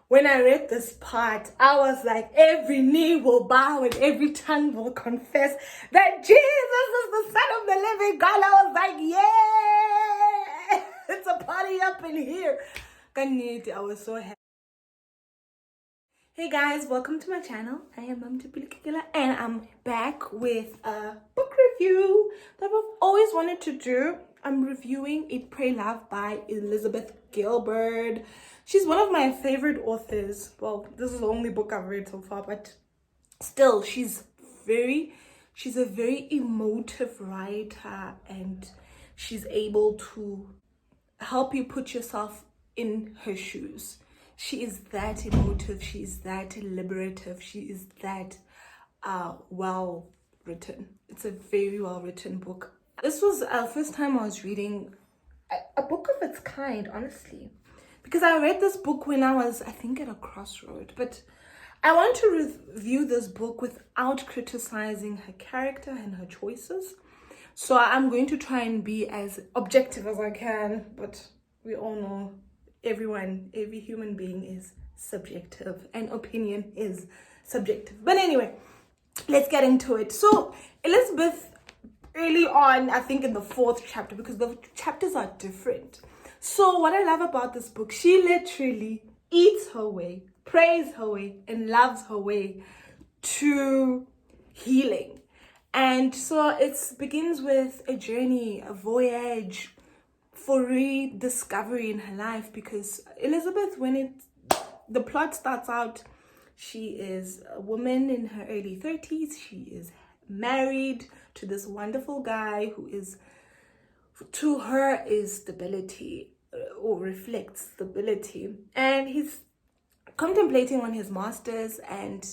when I read this part, I was like, every knee will bow and every tongue will confess that Jesus is the Son of the living God. I was like, yeah, it's a party up in here. I was so happy. Hey guys, welcome to my channel. I am Mom Tupulikila and I'm back with a book review that I've always wanted to do. I'm reviewing Eat, Pray, Love by Elizabeth Gilbert. She's one of my favorite authors. Well, this is the only book I've read so far, but still, she's a very emotive writer, and she's able to help you put yourself in her shoes. She is that emotive, she is that liberative, she is that well written. It's a very well written book. This was the first time I was reading a book of its kind, honestly, because I read this book when I was, I think, at a crossroad. But I want to review this book without criticizing her character and her choices. So I'm going to try and be as objective as I can, but we all know every human being is subjective and opinion is subjective. But anyway, let's get into it. So Elizabeth, early on, I think in the 4th chapter, because the chapters are different. So what I love about this book, she literally eats her way, prays her way, and loves her way to healing. And so it begins with a journey, a voyage for rediscovery in her life, because Elizabeth, when the plot starts out, she is a woman in her early 30s. She is married to this wonderful guy who is, to her, is stability, or reflects stability. And he's contemplating on his master's, and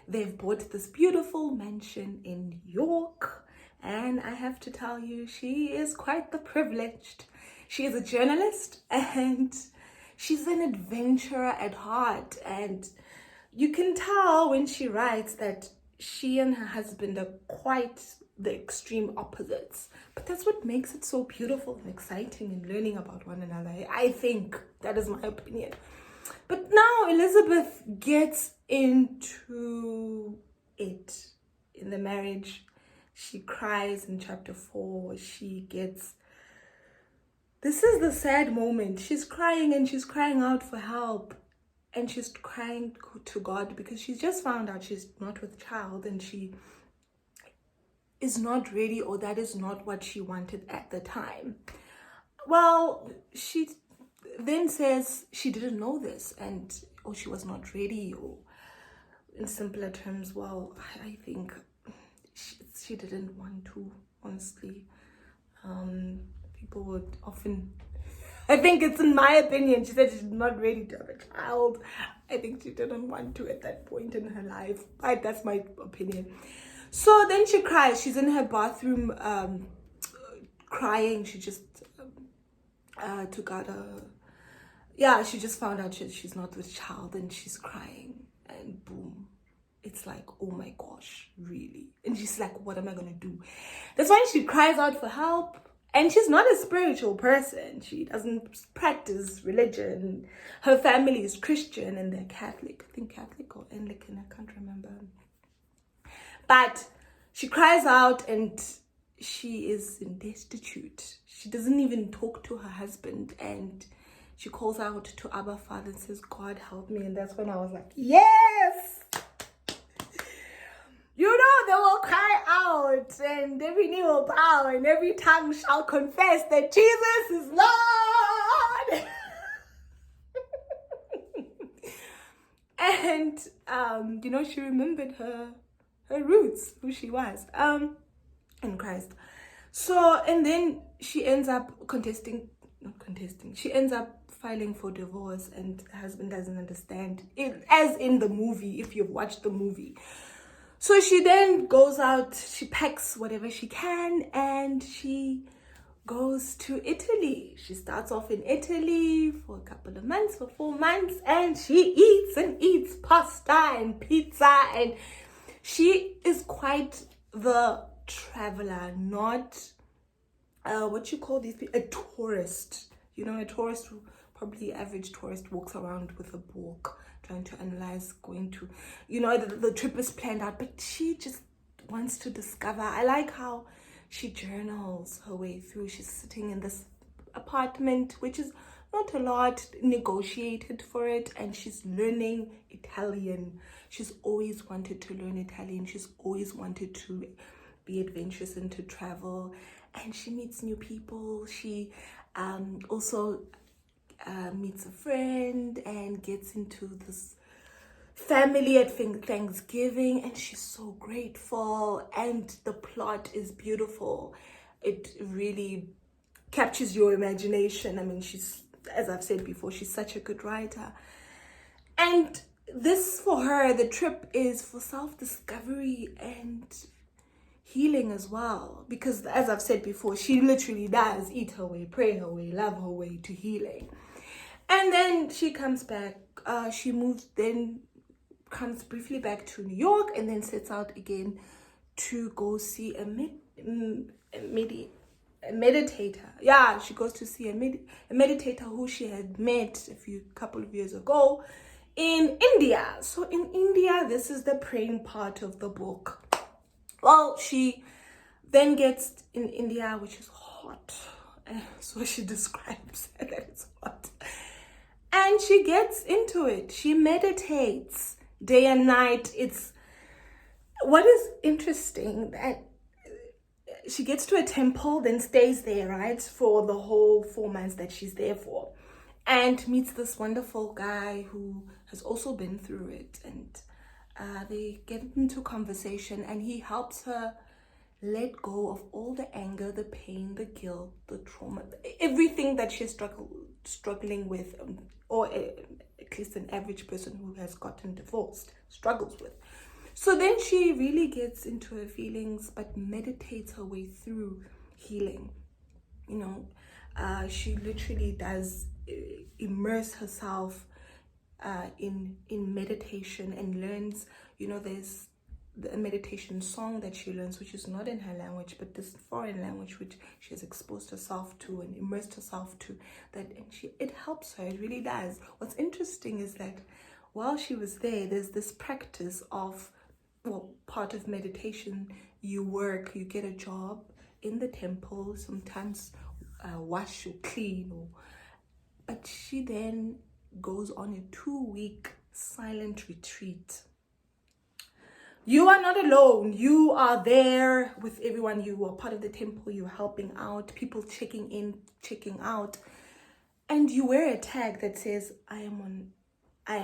they've bought this beautiful mansion in New York. And I have to tell you, she is quite the privileged. She is a journalist and she's an adventurer at heart. And you can tell when she writes that she and her husband are quite the extreme opposites. But that's what makes it so beautiful and exciting and learning about one another. I think that is my opinion. But now Elizabeth gets into it in the marriage. She cries in chapter 4. This is the sad moment. She's crying and she's crying out for help. And she's crying to God because she's just found out she's not with child and she is not ready, or that is not what she wanted at the time. Well, she then says she didn't know this, or she was not ready, or in simpler terms, well, I think she didn't want to, honestly. People would often, I think it's in my opinion, she said she's not ready to have a child. I think she didn't want to at that point in her life, but that's my opinion. So then she cries. She's in her bathroom crying. She just took out she just found out she's not with child, and she's crying, and boom, it's like, oh my gosh, really? And she's like, what am I gonna do? That's why she cries out for help. And she's not a spiritual person. She doesn't practice religion. Her family is Christian and they're Catholic. I think Catholic or Anglican, I can't remember. But she cries out and she is destitute. She doesn't even talk to her husband, and she calls out to Abba Father and says, God, help me. And that's when I was like, yes! You know, they will cry out and every knee will bow and every tongue shall confess that Jesus is Lord. And, she remembered her roots, who she was in Christ. So, and then she ends up she ends up filing for divorce, and the husband doesn't understand it, as in the movie, if you've watched the movie. So she then goes out, she packs whatever she can, and she goes to Italy. She starts off in Italy for a couple of months, for 4 months, and she eats and eats pasta and pizza, and she is quite the traveler, not what you call these people, a tourist. A tourist, probably average tourist, walks around with a book, trying to analyze, going to, you know, the trip is planned out, but she just wants to discover. I like how she journals her way through. She's sitting in this apartment, which is not a lot, negotiated for it, and she's learning Italian. She's always wanted to learn Italian. She's always wanted to be adventurous and to travel, and she meets new people. She also meets a friend and gets into this family at Thanksgiving, and she's so grateful, and the plot is beautiful. It really captures your imagination. I mean, she's, as I've said before, she's such a good writer. And this, for her, the trip is for self-discovery and healing as well, because as I've said before, she literally does eat her way, pray her way, love her way to healing. And then she comes back, she moves, then comes briefly back to New York, and then sets out again to go see a meditator. Yeah, she goes to see a meditator who she had met couple of years ago in India. So in India, this is the praying part of the book. Well, she then gets in India, which is hot. So she describes that it's hot. And she gets into it. She meditates day and night. It's what is interesting that she gets to a temple, then stays there, right, for the whole 4 months that she's there for, and meets this wonderful guy who has also been through it, and they get into conversation, and he helps her let go of all the anger, the pain, the guilt, the trauma, everything that she's struggling with, or at least an average person who has gotten divorced struggles with. So then she really gets into her feelings, but meditates her way through healing. You know, she literally does immerse herself in meditation, and learns, you know, there's the meditation song that she learns, which is not in her language, but this foreign language which she has exposed herself to and immersed herself to, that, and it helps her. It really does. What's interesting is that while she was there's this practice of, well, part of meditation, you get a job in the temple, sometimes wash or clean, but she then goes on a 2-week silent retreat. You are not alone. You are there with everyone. You are part of the temple. You're helping out, people checking in, checking out, and you wear a tag that says, I am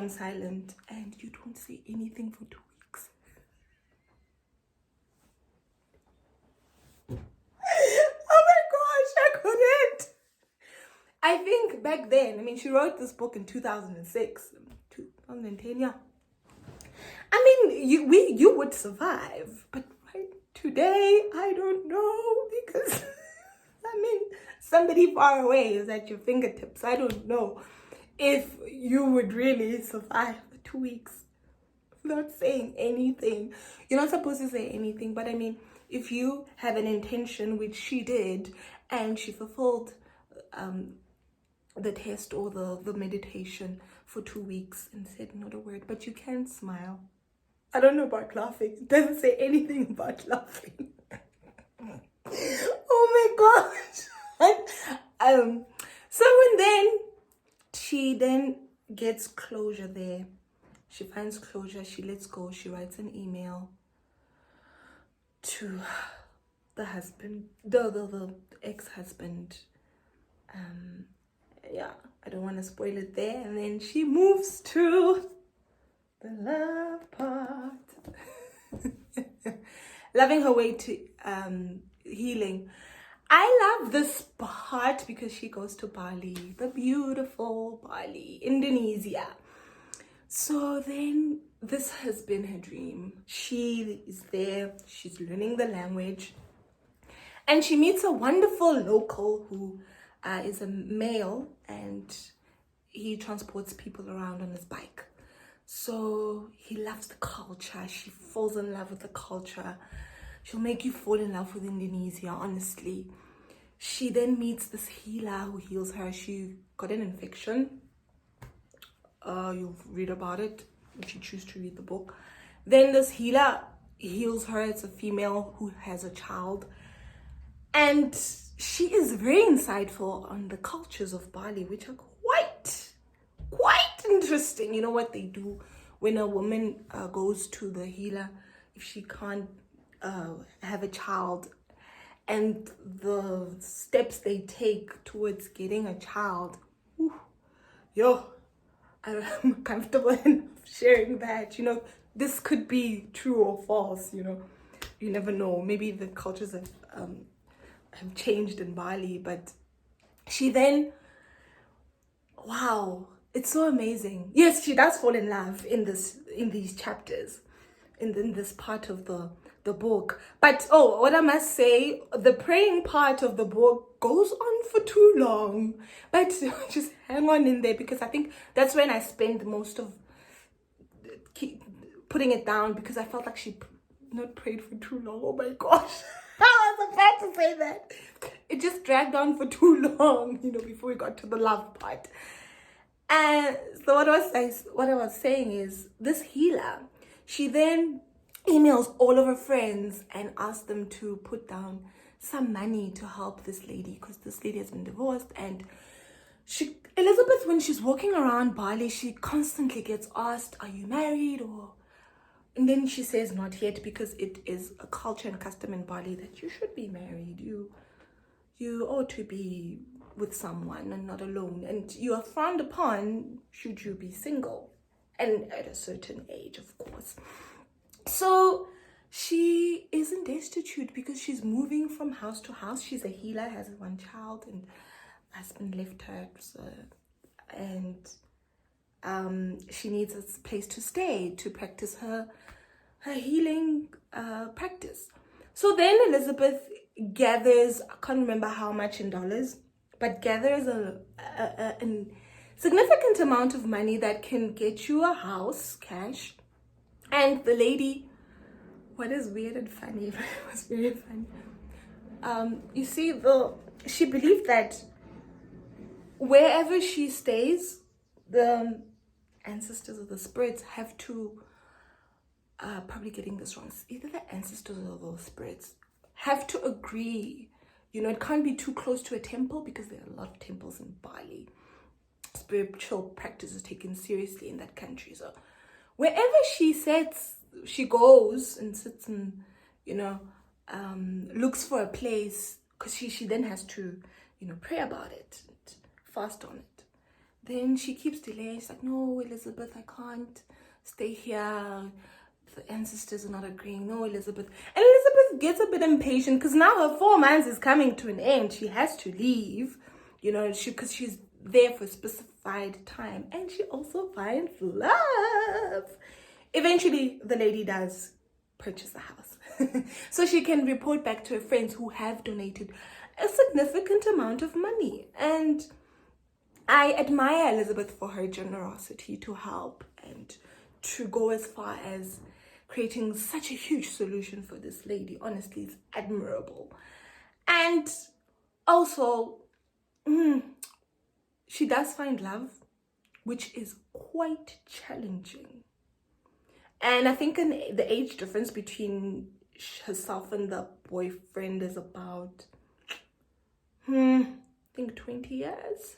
silent, and you don't say anything for 2 weeks. Oh my gosh, I couldn't. I think back then, I mean, she wrote this book in 2006, 2010, yeah. I mean, you would survive, but right today, I don't know, because I mean, somebody far away is at your fingertips. I don't know if you would really survive for 2 weeks without saying anything. You're not supposed to say anything, but I mean, if you have an intention, which she did, and she fulfilled the test or the meditation for 2 weeks and said not a word, but you can smile. I don't know about laughing. It doesn't say anything about laughing. Oh my gosh. So and then she then gets closure there. She finds closure. She lets go. She writes an email to the husband, the ex-husband. Yeah, I don't want to spoil it there. And then she moves to the love part. Loving her way to healing. I love this part because she goes to Bali, the beautiful Bali, Indonesia. So then this has been her dream. She is there, she's learning the language, and she meets a wonderful local who is a male, and he transports people around on his bike. So he loves the culture. She falls in love with the culture. She'll make you fall in love with Indonesia, honestly. She then meets this healer who heals her. She got an infection You'll read about it if you choose to read the book. Then this healer heals her. It's a female who has a child. And she is very insightful on the cultures of Bali, which are quite interesting. You know what they do when a woman goes to the healer if she can't have a child, and the steps they take towards getting a child. Whew, I'm comfortable in sharing that. You know, this could be true or false. You know, you never know. Maybe the cultures have changed in Bali, but she then, wow, it's so amazing. Yes, she does fall in love in these chapters, in this part of the book. But what I must say, the praying part of the book goes on for too long. But just hang on in there, because I think that's when I spend most of putting it down, because I felt like she not prayed for too long. Oh my gosh. I was about to say that. It just dragged on for too long, you know, before we got to the love part. And so what I was saying is, this healer, she then emails all of her friends and asks them to put down some money to help this lady, because this lady has been divorced. And Elizabeth, when she's walking around Bali, she constantly gets asked, are you married? And then she says not yet, because it is a culture and custom in Bali that you should be married. You ought to be with someone and not alone. And you are frowned upon should you be single, and at a certain age, of course. So she isn't destitute, because she's moving from house to house. She's a healer, has one child, and husband left her. And she needs a place to stay to practice her healing practice. So then Elizabeth gathers, I can't remember how much in dollars, but gathers a significant amount of money that can get you a house, cash. And the lady, what is weird and funny, it was very funny. You see, she believed that wherever she stays, the ancestors or the spirits have to, probably getting this wrong, either the ancestors or the spirits have to agree. You know, it can't be too close to a temple, because there are a lot of temples in Bali. Spiritual practice is taken seriously in that country. So wherever she goes and sits and, you know, looks for a place, because she then has to, you know, pray about it, and fast on it. Then she keeps delaying. She's like, no, Elizabeth, I can't stay here. The ancestors are not agreeing. No, Elizabeth. And Elizabeth gets a bit impatient, because now her 4 months is coming to an end. She has to leave, you know, because she's there for a specified time. And she also finds love. Eventually, the lady does purchase the house. So she can report back to her friends who have donated a significant amount of money. And I admire Elizabeth for her generosity to help and to go as far as creating such a huge solution for this lady. Honestly, it's admirable. And also, she does find love, which is quite challenging. And I think the age difference between herself and the boyfriend is about, I think 20 years.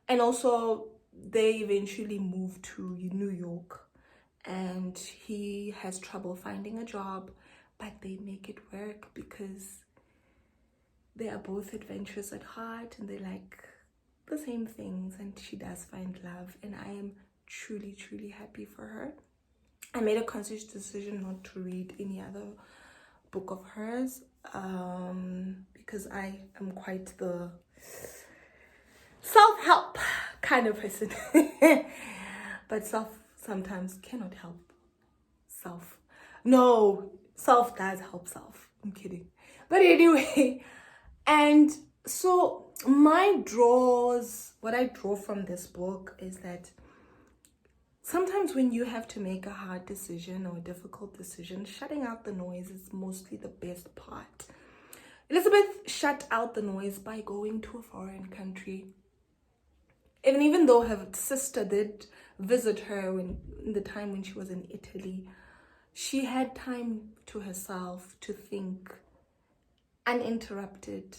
And also, they eventually moved to New York, and he has trouble finding a job, but they make it work because they are both adventurous at heart and they like the same things, and she does find love. And I am truly, truly happy for her. I made a conscious decision not to read any other book of hers, because I am quite the self-help kind of person. But self sometimes cannot help self. No, self does help self. I'm kidding. But anyway, and so what I draw from this book is that sometimes when you have to make a hard decision or a difficult decision, shutting out the noise is mostly the best part. Elizabeth shut out the noise by going to a foreign country. And even though her sister did visit her in the time when she was in Italy. She had time to herself to think, uninterrupted.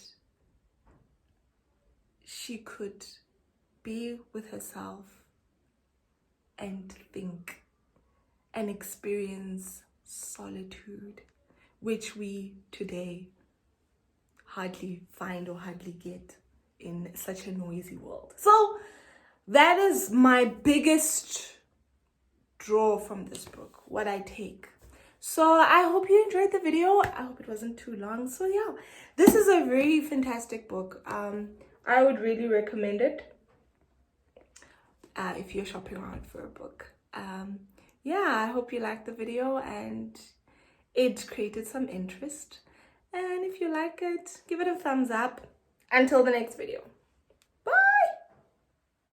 She could be with herself and think and experience solitude, which we today hardly find or hardly get in such a noisy world. So that is my biggest draw from this book, what I take. So I hope you enjoyed the video. I hope it wasn't too long. So yeah, this is a very fantastic book. I would really recommend it if you're shopping around for a book. Yeah, I hope you liked the video and it created some interest. And if you like it, give it a thumbs up. Until the next video.